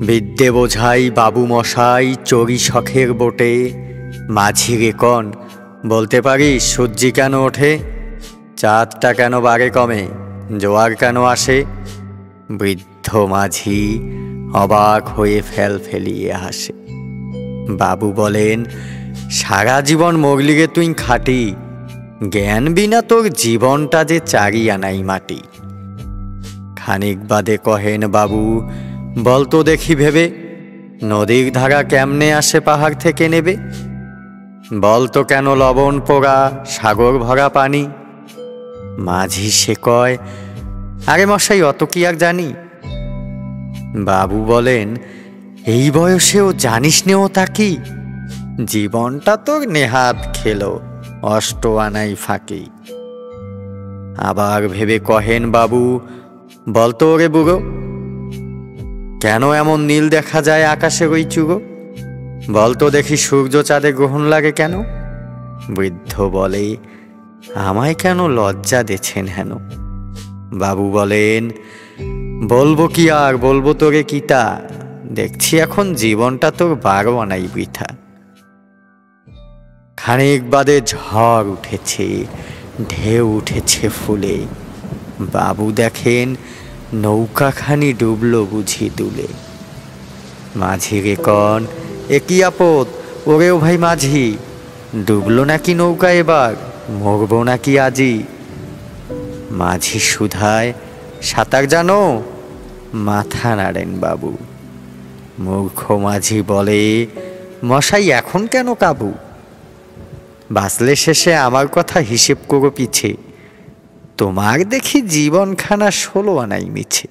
বিদ্যে বোঝাই বাবু মশাই চড়ি শখের বোটে, মাঝি রে কন বলতে পারিস সূর্যি কেন ওঠে? চাঁদটা কেন বাড়ে কমে, জোয়ার কেন আসে? বৃদ্ধ মাঝি অবাক হয়ে ফেলিয়ে হাসে। বাবু বলেন, সারা জীবন মরলি রে তুই খাটি, জ্ঞান বিনা তোর জীবনটা যে চারি আনাই মাটি। খানিক বাদে কহেন বাবু, বলতো দেখি ভেবে, নদীর ধারা কেমনে আসে পাহাড় থেকে নেবে? বলতো কেন লবণ পোড়া সাগর ভরা পানি? মাঝি সে কয়, আরে মশাই অত কি আর জানি। বাবু বলেন, এই বয়সেও জানিস নেও তা কি? জীবনটা তোর নেহাত খেলো অষ্ট আনাই ফাঁকি। আবার ভেবে কহেন বাবু, বলতো ওরে বুড়ো, কেন এমন নীল দেখা যায় আকাশে ওই চুড়ো? বলতো দেখি সূর্য চাঁদে গ্রহণ লাগে কেন? বৃদ্ধ বলে, আমায় কেন লজ্জা দেছেন হেন? বাবু বলেন, বলবো কি আর বলবো তোরে কিতা, দেখছি এখন জীবনটা তোর 12 আনাই বৃথা। খানিক বাদে ঝড় উঠেছে, ঢেউ উঠেছে ফুলে। বাবু দেখেন নৌকাখানি ডুবলো বুঝি দুলে। মাঝি রে কন, এ কি আপদ ওরেও ভাই মাঝি, ডুবলো নাকি নৌকা এবার, মরবো নাকি আজি? মাঝি শুধায়, সাঁতার জানো? মাথা নাড়েন বাবু। মূর্খ মাঝি বলে, মশাই এখন কেন কাবু? বাঁচলে শেষে আমার কথা হিসেব করো পিছে, তোমার দেখি জীবনখানা 16 আনাই মিছে।